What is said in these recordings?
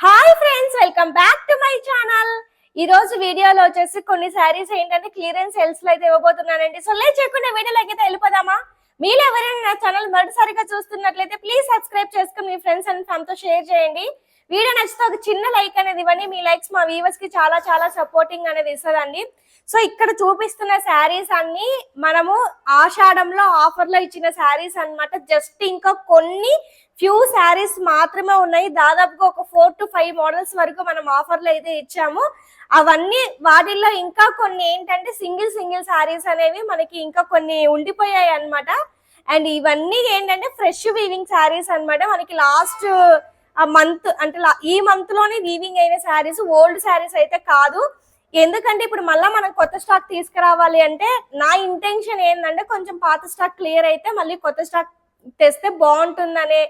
Hi friends, welcome back to my channel. ఈ రోజు వీడియోలో వచ్చేసి కొన్ని శారీస్ ఏంటంటే క్లియరెన్స్ సేల్స్ లో అయితే ఇవ్వబోతున్నానండి. సో లేట్ చేయకుండా వీడియోలోకి అయితే వెళ్ళిపోదామా. మీరు ఎవరైనా నా ఛానల్ మొదటిసారిగా చూస్తున్నట్లయితే ప్లీజ్ సబ్స్క్రైబ్ చేసుకుని మీ ఫ్రెండ్స్ అండ్ ఫ్యామిలీతో షేర్ చేయండి. వీడియో నచ్చితే ఒక చిన్న లైక్ అనేది ఇవ్వండి. మీ లైక్స్ మా వ్యూవర్స్ కి చాలా చాలా సపోర్టింగ్ అనేది ఇస్తుందండి. సో ఇక్కడ చూపిస్తున్న శారీస్ అన్ని మనము ఆషాఢంలో ఆఫర్ లో ఇచ్చిన శారీస్ అన్నమాట. జస్ట్ ఇంకా కొన్ని ఫ్యూ శారీస్ మాత్రమే ఉన్నాయి. దాదాపుగా ఒక 4 to 5 మోడల్స్ వరకు మనం ఆఫర్లు అయితే ఇచ్చాము. అవన్నీ వాటిల్లో ఇంకా కొన్ని ఏంటంటే సింగిల్ శారీస్ అనేవి మనకి ఇంకా కొన్ని ఉండిపోయాయి అన్నమాట. అండ్ ఇవన్నీ ఏంటంటే ఫ్రెష్ వీవింగ్ శారీస్ అన్నమాట. మనకి లాస్ట్ మంత్ అంటే ఈ మంత్ లోనే వీవింగ్ అయిన శారీస్, ఓల్డ్ శారీస్ అయితే కాదు. ఎందుకంటే ఇప్పుడు మళ్ళీ మనం కొత్త స్టాక్ తీసుకురావాలి అంటే నా ఇంటెన్షన్ ఏంటంటే కొంచెం పాత స్టాక్ క్లియర్ అయితే మళ్ళీ కొత్త స్టాక్ తెస్తే బాగుంటుందనే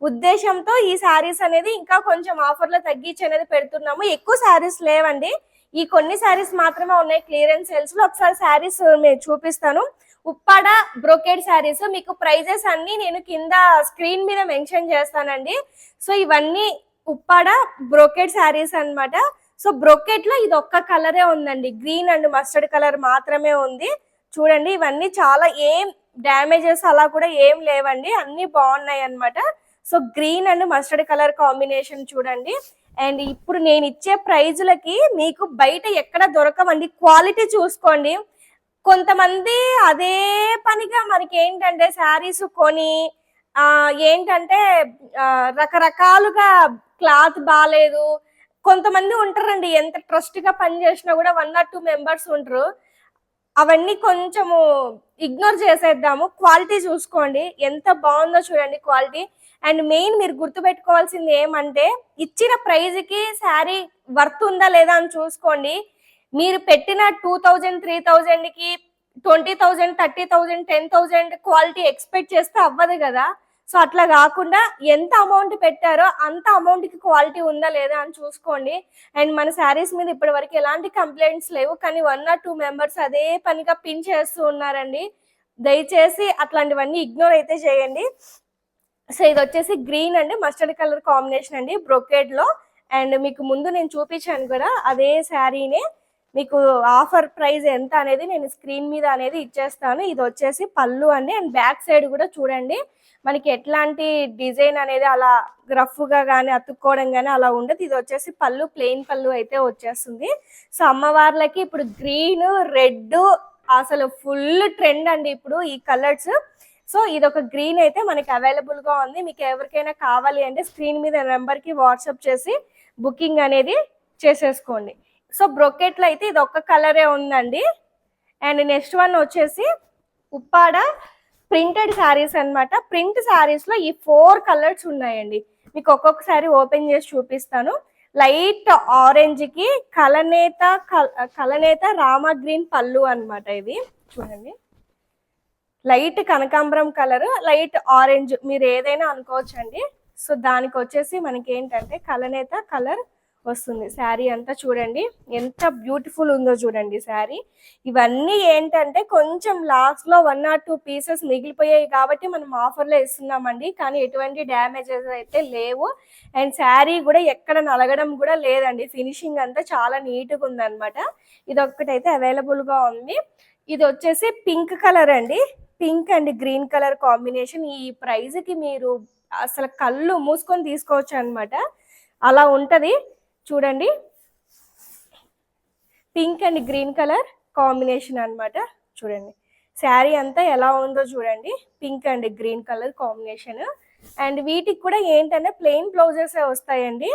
ఉద్దేశంతో ఈ శారీస్ అనేది ఇంకా కొంచెం ఆఫర్లో తగ్గించి అనేది పెడుతున్నాము. ఎక్కువ శారీస్ లేవండి, ఈ కొన్ని శారీస్ మాత్రమే ఉన్నాయి క్లియరెన్స్ సేల్స్ లో. ఒకసారి శారీస్ నేను చూపిస్తాను. ఉప్పాడ బ్రోకేడ్ శారీస్, మీకు ప్రైజెస్ అన్ని నేను కింద స్క్రీన్ మీద మెన్షన్ చేస్తానండి. సో ఇవన్నీ ఉప్పాడ బ్రోకేడ్ శారీస్ అన్నమాట. సో బ్రోకెట్ లో ఇది ఒక్క కలరే ఉందండి, గ్రీన్ అండ్ మస్టర్డ్ కలర్ మాత్రమే ఉంది. చూడండి ఇవన్నీ చాలా ఏం డ్యామేజెస్ అలా కూడా ఏం లేవండి, అన్ని బాగున్నాయి అన్నమాట. So green and mustard colour combination చూడండి. అండ్ ఇప్పుడు నేను ఇచ్చే ప్రైజులకి మీకు బయట ఎక్కడ దొరకవండి. క్వాలిటీ చూసుకోండి. కొంతమంది అదే పనిగా మనకి ఏంటంటే శారీస్ కొని ఏంటంటే రకరకాలుగా క్లాత్ బాగాలేదు. కొంతమంది ఉంటారండి, ఎంత ట్రస్ట్ గా పని చేసినా కూడా 1 or 2 మెంబర్స్ ఉంటారు. అవన్నీ కొంచెము ఇగ్నోర్ చేసేద్దాము. క్వాలిటీ చూసుకోండి, ఎంత బాగుందో చూడండి క్వాలిటీ. అండ్ మెయిన్ మీరు గుర్తుపెట్టుకోవాల్సింది ఏమంటే ఇచ్చిన ప్రైజ్ కి శారీ వర్త్ ఉందా లేదా అని చూసుకోండి. మీరు పెట్టిన 2000 3000 కి 20,000 30,000 10,000 క్వాలిటీ ఎక్స్పెక్ట్ చేస్తే అవ్వదు కదా. సో అట్లా కాకుండా ఎంత అమౌంట్ పెట్టారో అంత అమౌంట్ కి క్వాలిటీ ఉందా లేదా అని చూసుకోండి. అండ్ మన శారీస్ మీద ఇప్పటి వరకు ఎలాంటి కంప్లైంట్స్ లేవు, కానీ 1 or 2 మెంబర్స్ అదే పనిగా పిన్ చేస్తూ ఉన్నారండి. దయచేసి అట్లాంటివన్నీ ఇగ్నోర్ అయితే చేయండి. సో ఇది వచ్చేసి green and mustard colour combination అండి బ్రొకేడ్ లో. అండ్ మీకు ముందు నేను చూపించాను కూడా అదే శారీనే. మీకు ఆఫర్ ప్రైస్ ఎంత అనేది నేను స్క్రీన్ మీద అనేది ఇచ్చేస్తాను. ఇది వచ్చేసి పళ్ళు అండి. అండ్ బ్యాక్ సైడ్ కూడా చూడండి మనకి ఎట్లాంటి డిజైన్ అనేది అలా రఫ్ గా కానీ అతుక్కోవడం కానీ అలా ఉండదు. ఇది వచ్చేసి పళ్ళు, ప్లెయిన్ పళ్ళు అయితే వచ్చేస్తుంది. సో అమ్మవార్లకి ఇప్పుడు గ్రీన్ రెడ్ అసలు ఫుల్ ట్రెండ్ అండి ఇప్పుడు ఈ కలర్స్. సో ఇది ఒక గ్రీన్ అయితే మనకి అవైలబుల్ గా ఉంది. మీకు ఎవరికైనా కావాలి అంటే స్క్రీన్ మీద నెంబర్ కి వాట్సాప్ చేసి బుకింగ్ అనేది చేసేసుకోండి. సో బ్రొకెట్ లో అయితే ఇది ఒక్క కలరే ఉందండి. అండ్ నెక్స్ట్ వన్ వచ్చేసి ఉప్పాడ ప్రింటెడ్ శారీస్ అన్నమాట. ప్రింట్ శారీస్ లో ఈ 4 కలర్స్ ఉన్నాయండి. మీకు ఒక్కొక్కసారి ఓపెన్ చేసి చూపిస్తాను. లైట్ ఆరెంజ్ కి కలనేత రామ గ్రీన్ పళ్ళు అన్నమాట. ఇది చూడండి, లైట్ కనకాంబరం కలర్, లైట్ ఆరెంజ్, మీరు ఏదైనా అనుకోవచ్చు అండి. సో దానికి వచ్చేసి మనకి ఏంటంటే కలనేత కలర్ వస్తుంది శారీ అంతా. చూడండి ఎంత బ్యూటిఫుల్ ఉందో చూడండి శారీ. ఇవన్నీ ఏంటంటే కొంచెం లాస్ట్ లో 1 or 2 పీసెస్ మిగిలిపోయాయి కాబట్టి మనం ఆఫర్లో ఇస్తున్నామండి, కానీ ఎటువంటి డ్యామేజెస్ అయితే లేవు. అండ్ శారీ కూడా ఎక్కడ నలగడం కూడా లేదండి. ఫినిషింగ్ అంతా చాలా నీట్గా ఉందన్నమాట. ఇది ఒక్కటైతే అవైలబుల్ గా ఉంది. ఇది వచ్చేసి పింక్ కలర్ అండి, pink and green colour combination. ఈ ప్రైజ్ కి మీరు అసలు కళ్ళు మూసుకొని తీసుకోవచ్చు అనమాట, అలా ఉంటది. చూడండి pink and green colour combination అన్నమాట. చూడండి శారీ అంతా ఎలా ఉందో చూడండి, pink and green colour combination. And వీటికి కూడా ఏంటంటే ప్లెయిన్ బ్లౌజెస్ వస్తాయండి.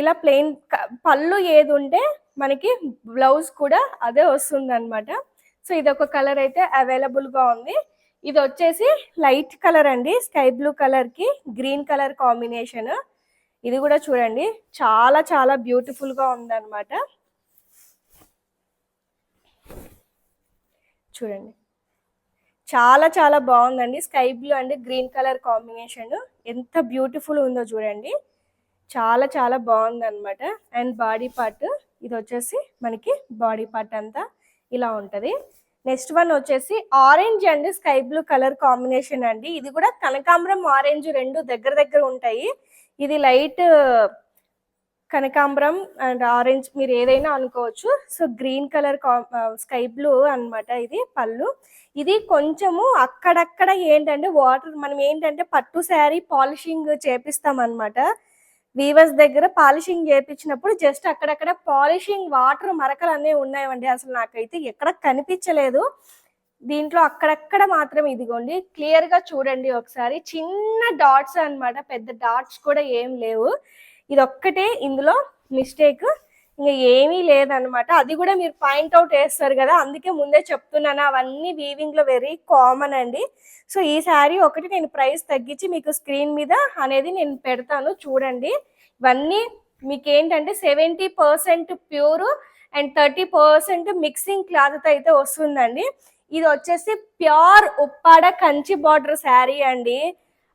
ఇలా ప్లెయిన్ పళ్ళు ఏది ఉంటే మనకి బ్లౌజ్ కూడా అదే వస్తుంది అనమాట. సో ఇది ఒక కలర్ అయితే అవైలబుల్ గా ఉంది. ఇది వచ్చేసి లైట్ కలర్ అండి, స్కై బ్లూ కలర్ కి గ్రీన్ కలర్ కాంబినేషన్. ఇది కూడా చూడండి చాలా చాలా బ్యూటిఫుల్ గా ఉందన్నమాట. చూడండి చాలా చాలా బాగుందండి. Sky blue and green colour combination ఎంత బ్యూటిఫుల్ ఉందో చూడండి, చాలా చాలా బాగుంది అనమాట. అండ్ బాడీ పార్ట్, ఇది వచ్చేసి మనకి బాడీ పార్ట్ అంతా ఇలా ఉంటది. నెక్స్ట్ వన్ వచ్చేసి orange and sky blue colour combination అండి. ఇది కూడా కనకాంబరం ఆరెంజ్ రెండు దగ్గర దగ్గర ఉంటాయి. ఇది లైట్ కనకాంబరం అండ్ ఆరెంజ్ మీరు ఏదైనా అనుకోవచ్చు. So green colour sky blue అన్నమాట ఇది పళ్ళు. ఇది కొంచెము అక్కడక్కడ ఏంటంటే వాటర్ మనం ఏంటంటే పట్టు శారీ పాలిషింగ్ చేపిస్తాం అనమాట. వీవర్స్ దగ్గర పాలిషింగ్ చేపించినప్పుడు జస్ట్ అక్కడక్కడ పాలిషింగ్ వాటర్ మరకలు అనేవి ఉన్నాయండి. అసలు నాకైతే ఎక్కడ కనిపించలేదు. దీంట్లో అక్కడక్కడ మాత్రం ఇదిగోండి క్లియర్ గా చూడండి ఒకసారి, చిన్న డాట్స్ అన్నమాట, పెద్ద డాట్స్ కూడా ఏం లేవు. ఇది ఒక్కటే ఇందులో మిస్టేక్, ఇంకా ఏమీ లేదనమాట. అది కూడా మీరు పాయింట్అవుట్ వేస్తారు కదా, అందుకే ముందే చెప్తున్నాను, అవన్నీ వీవింగ్ లో వెరీ కామన్ అండి. సో ఈ శారీ ఒకటి నేను ప్రైస్ తగ్గించి మీకు స్క్రీన్ మీద అనేది నేను పెడతాను చూడండి. ఇవన్నీ మీకు ఏంటంటే 70% ప్యూర్ అండ్ 30% మిక్సింగ్ క్లాత్ అయితే వస్తుందండి. ఇది వచ్చేసి ప్యూర్ ఉప్పాడ కంచి బార్డర్ శారీ అండి.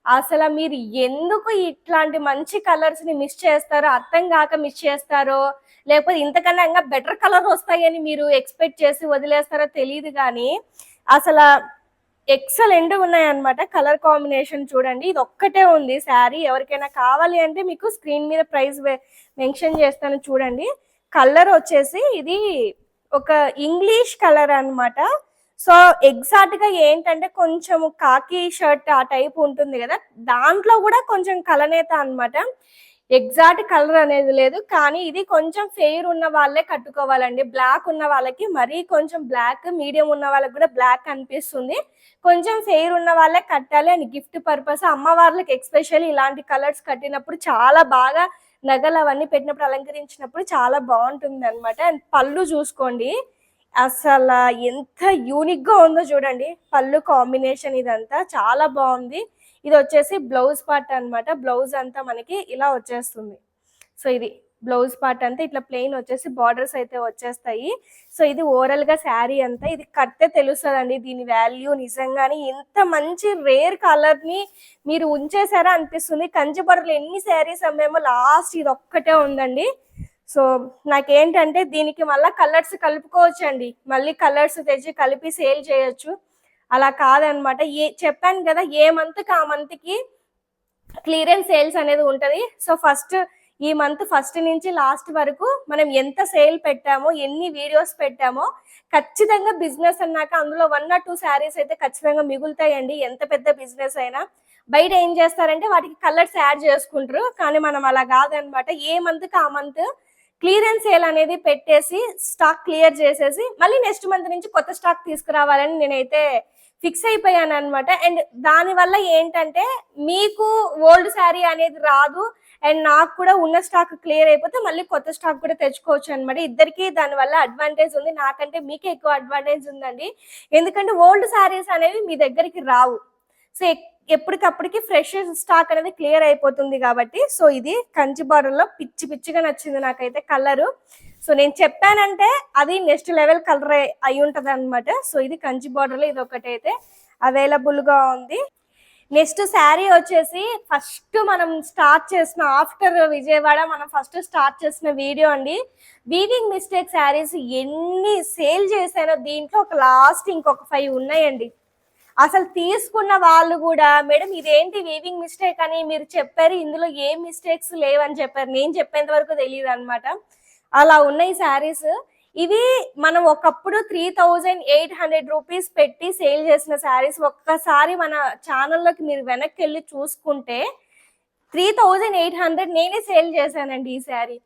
అసలు మీరు ఎందుకు ఇట్లాంటి మంచి కలర్స్ ని మిస్ చేస్తారో అర్థం కాక మిస్ చేస్తారో, లేకపోతే ఇంతకన్నా ఇంకా బెటర్ కలర్ వస్తాయని మీరు ఎక్స్పెక్ట్ చేసి వదిలేస్తారో తెలియదు కానీ అసలు ఎక్సలెంట్ ఉన్నాయన్నమాట. కలర్ కాంబినేషన్ చూడండి, ఇది ఒక్కటే ఉంది శారీ. ఎవరికైనా కావాలి అంటే మీకు స్క్రీన్ మీద ప్రైస్ మెన్షన్ చేస్తాను చూడండి. కలర్ వచ్చేసి ఇది ఒక ఇంగ్లీష్ కలర్ అన్నమాట. సో ఎగ్జాక్ట్ గా ఏంటంటే కొంచెం కాకి షర్ట్ ఆ టైప్ ఉంటుంది కదా, దాంట్లో కూడా కొంచెం కలనేత అన్నమాట. ఎగ్జాక్ట్ కలర్ అనేది లేదు, కానీ ఇది కొంచెం ఫెయిర్ ఉన్న వాళ్ళే కట్టుకోవాలండి. బ్లాక్ ఉన్న వాళ్ళకి మరీ కొంచెం బ్లాక్, మీడియం ఉన్న వాళ్ళకి కూడా బ్లాక్ అనిపిస్తుంది. కొంచెం ఫెయిర్ ఉన్న వాళ్ళే కట్టాలి. అండ్ గిఫ్ట్ పర్పస్ అమ్మవార్లకి ఎక్స్పెషల్లీ ఇలాంటి కలర్స్ కట్టినప్పుడు చాలా బాగా నగలు అవన్నీ పెట్టినప్పుడు అలంకరించినప్పుడు చాలా బాగుంటుంది అనమాట. అండ్ పళ్ళు చూసుకోండి, అసలు ఎంత యూనిక్ గా ఉందో చూడండి. పళ్ళు కాంబినేషన్ ఇదంతా చాలా బాగుంది. ఇది వచ్చేసి బ్లౌజ్ పార్ట్ అన్నమాట. బ్లౌజ్ అంతా మనకి ఇలా వచ్చేస్తుంది. సో ఇది బ్లౌజ్ పార్ట్ అంతా ఇట్లా ప్లెయిన్ వచ్చేసి బార్డర్స్ అయితే వచ్చేస్తాయి. సో ఇది ఓవరాల్ గా శారీ అంతా ఇది కడితే తెలుస్తుందండి దీని వాల్యూ. నిజంగానే ఇంత మంచి రేర్ కలర్ ని మీరు ఉంచేసారా అనిపిస్తుంది. కంచి బార్డర్లు ఎన్ని శారీస్ అమ్మేమో లాస్ట్ ఇది ఒక్కటే ఉందండి. సో నాకేంటంటే దీనికి మళ్ళీ కలర్స్ కలుపుకోవచ్చు అండి, మళ్ళీ కలర్స్ తెచ్చి కలిపి సేల్ చేయొచ్చు. అలా కాదనమాట. చెప్పాను కదా, ఏ మంత్కి ఆ మంత్కి క్లియరెన్స్ సేల్స్ అనేది ఉంటుంది. సో ఈ మంత్ ఫస్ట్ నుంచి లాస్ట్ వరకు మనం ఎంత సేల్ పెట్టామో, ఎన్ని వీడియోస్ పెట్టామో, ఖచ్చితంగా బిజినెస్ అన్నాక అందులో 1 or 2 శారీస్ అయితే ఖచ్చితంగా మిగులుతాయండి. ఎంత పెద్ద బిజినెస్ అయినా బయట ఏం చేస్తారంటే వాటికి కలర్స్ యాడ్ చేసుకుంటారు, కానీ మనం అలా కాదనమాట. ఏ మంత్కి ఆ మంత్ క్లియరెన్స్ సేల్ అనేది పెట్టేసి స్టాక్ క్లియర్ చేసేసి మళ్ళీ నెక్స్ట్ మంత్ నుంచి కొత్త స్టాక్ తీసుకురావాలని నేనైతే ఫిక్స్ అయిపోయాను అనమాట. అండ్ దానివల్ల ఏంటంటే మీకు ఓల్డ్ శారీ అనేది రాదు, అండ్ నాకు కూడా ఉన్న స్టాక్ క్లియర్ అయిపోతే మళ్ళీ కొత్త స్టాక్ కూడా తెచ్చుకోవచ్చు అనమాట. ఇద్దరికి దానివల్ల అడ్వాంటేజ్ ఉంది. నాకంటే మీకే ఎక్కువ అడ్వాంటేజ్ ఉందండి, ఎందుకంటే ఓల్డ్ శారీస్ అనేవి మీ దగ్గరికి రావు. సో ఎప్పటికప్పటికి ఫ్రెష్ స్టాక్ అనేది క్లియర్ అయిపోతుంది కాబట్టి. సో ఇది కంచి బార్డర్ లో పిచ్చిగా నచ్చింది నాకైతే కలరు. సో నేను చెప్పానంటే అది నెక్స్ట్ లెవెల్ కలర్ అయి ఉంటది అనమాట. సో ఇది కంచి బార్డర్ లో ఇది ఒకటైతే అవైలబుల్ గా ఉంది. నెక్స్ట్ శారీ వచ్చేసి ఫస్ట్ మనం స్టార్ట్ చేసిన ఆఫ్టర్ విజయవాడ మనం ఫస్ట్ స్టార్ట్ చేసిన వీడియో అండి. వీవింగ్ మిస్టేక్ శారీస్ ఎన్ని సేల్ చేశానో దీంట్లో ఒక లాస్ట్ ఇంకొక 5 ఉన్నాయండి. అసలు తీసుకున్న వాళ్ళు కూడా మేడం ఇదేంటి వీవింగ్ మిస్టేక్ అని మీరు చెప్పారు, ఇందులో ఏం మిస్టేక్స్ లేవని చెప్పారు. నేను చెప్పేంత వరకు తెలియదు అనమాట. అలా ఉన్నాయి శారీస్. ఇవి మనం ఒకప్పుడు 3800 రూపీస్ పెట్టి సేల్ చేసిన శారీస్ ఒక్కసారి మన ఛానల్లోకి మీరు వెనక్కి వెళ్ళి చూసుకుంటే 3800 నేనే సేల్ చేశానండి ఈ శారీ.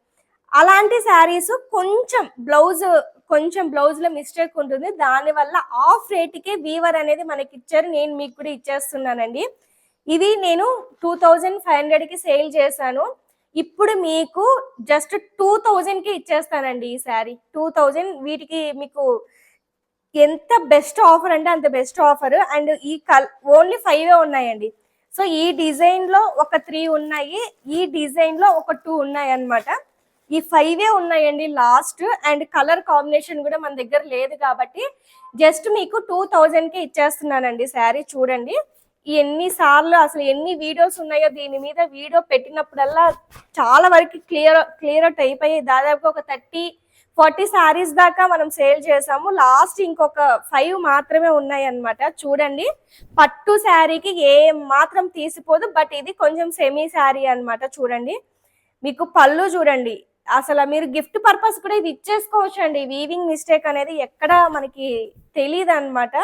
అలాంటి శారీస్ కొంచెం బ్లౌజ్ లో మిస్టేక్ ఉంటుంది, దానివల్ల ఆఫ్ రేట్కే వీవర్ అనేది మనకి ఇచ్చారు. నేను మీకు కూడా ఇచ్చేస్తున్నానండి. ఇవి నేను 2500 కి సేల్ చేశాను. ఇప్పుడు మీకు జస్ట్ 2000 కి ఇచ్చేస్తానండి ఈ శారీ. 2000 వీటికి మీకు ఎంత బెస్ట్ ఆఫర్ అంటే అంత బెస్ట్ ఆఫర్. అండ్ ఈ ఓన్లీ 5 ఉన్నాయండి. సో ఈ డిజైన్ లో ఒక 3 ఉన్నాయి, ఈ డిజైన్ లో ఒక 2 ఉన్నాయి అన్నమాట. ఈ 5 ఉన్నాయండి లాస్ట్. అండ్ కలర్ కాంబినేషన్ కూడా మన దగ్గర లేదు కాబట్టి జస్ట్ మీకు 2000 కి ఇచ్చేస్తున్నానండి శారీ. చూడండి ఎన్నిసార్లు అసలు ఎన్ని వీడియోస్ ఉన్నాయో దీని మీద. వీడియో పెట్టినప్పుడల్లా చాలా వరకు క్లియర్ అవుట్ అయిపోయి దాదాపు ఒక 30-40 శారీస్ దాకా మనం సేల్ చేసాము. లాస్ట్ ఇంకొక 5 మాత్రమే ఉన్నాయి అన్నమాట. చూడండి పట్టు శారీకి ఏ మాత్రం తీసిపోదు, బట్ ఇది కొంచెం సెమీ శారీ అన్నమాట. చూడండి మీకు పళ్ళు చూడండి, అసలు మీరు గిఫ్ట్ పర్పస్ కూడా ఇది ఇచ్చేసుకోవచ్చు అండి. వీవింగ్ మిస్టేక్ అనేది ఎక్కడ మనకి తెలియదు అనమాట.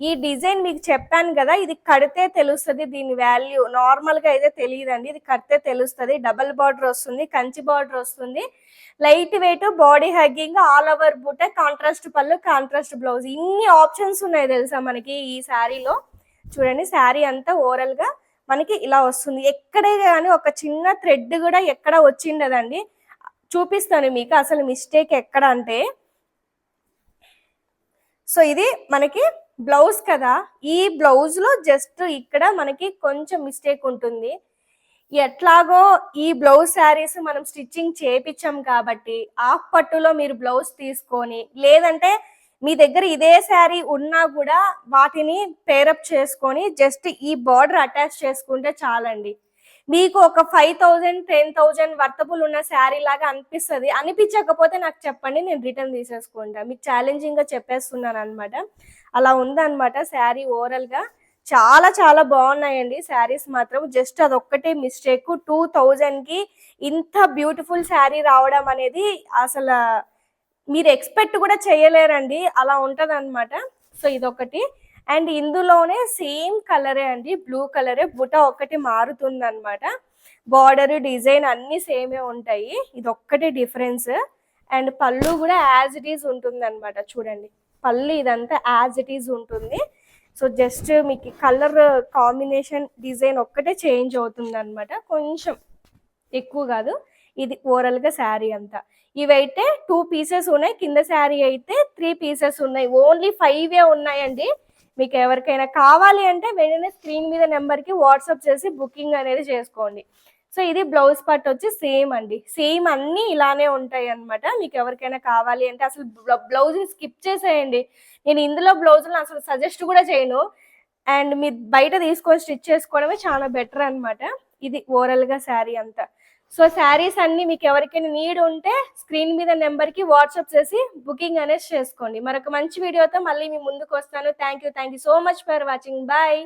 ఈ డిజైన్ మీకు చెప్పాను కదా, ఇది కడితే తెలుస్తుంది దీని వాల్యూ. నార్మల్ గా అయితే తెలియదండి, ఇది కడితే తెలుస్తుంది. డబుల్ బార్డర్ వస్తుంది, కంచి బార్డర్ వస్తుంది, light weight, body hugging, all over బూట, కాంట్రాస్ట్ పళ్ళు, కాంట్రాస్ట్ బ్లౌజ్. ఇన్ని ఆప్షన్స్ ఉన్నాయి తెలుసా మనకి ఈ శారీలో. చూడండి శారీ అంతా ఓవరాల్ గా మనకి ఇలా వస్తుంది. ఎక్కడే కానీ ఒక చిన్న థ్రెడ్ కూడా ఎక్కడ వచ్చిండదండి. చూపిస్తాను మీకు అసలు మిస్టేక్ ఎక్కడ అంటే. సో ఇది మనకి బ్లౌజ్ కదా, ఈ బ్లౌజ్ లో జస్ట్ ఇక్కడ మనకి కొంచెం మిస్టేక్ ఉంటుంది. ఎట్లాగో ఈ బ్లౌజ్ శారీస్ మనం స్టిచ్చింగ్ చేపించాం కాబట్టి ఆఫ్ పట్టులో మీరు బ్లౌజ్ తీసుకొని, లేదంటే మీ దగ్గర ఇదే శారీ ఉన్నా కూడా వాటిని పేరప్ చేసుకొని జస్ట్ ఈ బార్డర్ అటాచ్ చేసుకుంటే చాలండి. మీకు ఒక 5,000 10,000 వర్తబుల్ ఉన్న శారీ లాగా అనిపిస్తుంది. అనిపించకపోతే నాకు చెప్పండి, నేను రిటర్న్ తీసేసుకుంటా. మీకు ఛాలెంజింగ్ గా చెప్పేస్తున్నాను అనమాట. అలా ఉందన్నమాట శారీ ఓవరాల్ గా. చాలా చాలా బాగున్నాయండి శారీస్ మాత్రం. జస్ట్ అదొక్కటే మిస్టేక్. 2,000 కి ఇంత బ్యూటిఫుల్ శారీ రావడం అనేది అసలు మీరు ఎక్స్పెక్ట్ కూడా చేయలేరండి, అలా ఉంటది అనమాట. సో ఇదొకటి. అండ్ ఇందులోనే సేమ్ కలరే అండి, బ్లూ కలరే, బుట్ట ఒక్కటి మారుతుంది అనమాట. బార్డర్ డిజైన్ అన్ని సేమే ఉంటాయి, ఇదొక్కటి డిఫరెన్స్. అండ్ పళ్ళు కూడా యాజ్ ఇట్ ఈజ్ ఉంటుంది అనమాట. చూడండి పళ్ళు ఇదంతా యాజ్ ఇట్ ఈజ్ ఉంటుంది. సో జస్ట్ మీకు కలర్ కాంబినేషన్ డిజైన్ ఒక్కటే చేంజ్ అవుతుంది అనమాట, కొంచెం ఎక్కువ కాదు. ఇది ఓవరాల్ గా శారీ అంతా. ఇవైతే 2 పీసెస్ ఉన్నాయి, కింద శారీ అయితే 3 పీసెస్ ఉన్నాయి. ఓన్లీ 5 ఉన్నాయండి. మీకు ఎవరికైనా కావాలి అంటే వెంటనే స్క్రీన్ మీద నెంబర్కి వాట్సాప్ చేసి బుకింగ్ అనేది చేసుకోండి. సో ఇది బ్లౌజ్ పార్ట్ వచ్చి సేమ్ అండి, సేమ్ అన్నీ ఇలానే ఉంటాయి అనమాట. మీకు ఎవరికైనా కావాలి అంటే అసలు బ్లౌజ్ని స్కిప్ చేసేయండి. నేను ఇందులో బ్లౌజులు అసలు సజెస్ట్ కూడా చేయను. అండ్ మీరు బయట తీసుకొని స్టిచ్ చేసుకోవడమే చాలా బెటర్ అనమాట. ఇది ఓవరాల్గా శారీ అంతా. సో శారీస్ అన్ని మీకు ఎవరికైనా నీడ్ ఉంటే స్క్రీన్ మీద నెంబర్కి వాట్సాప్ చేసి బుకింగ్ అనేది చేసుకోండి. మరొక మంచి వీడియోతో మళ్ళీ మీ ముందుకు వస్తాను. Thank you so much for watching. Bye.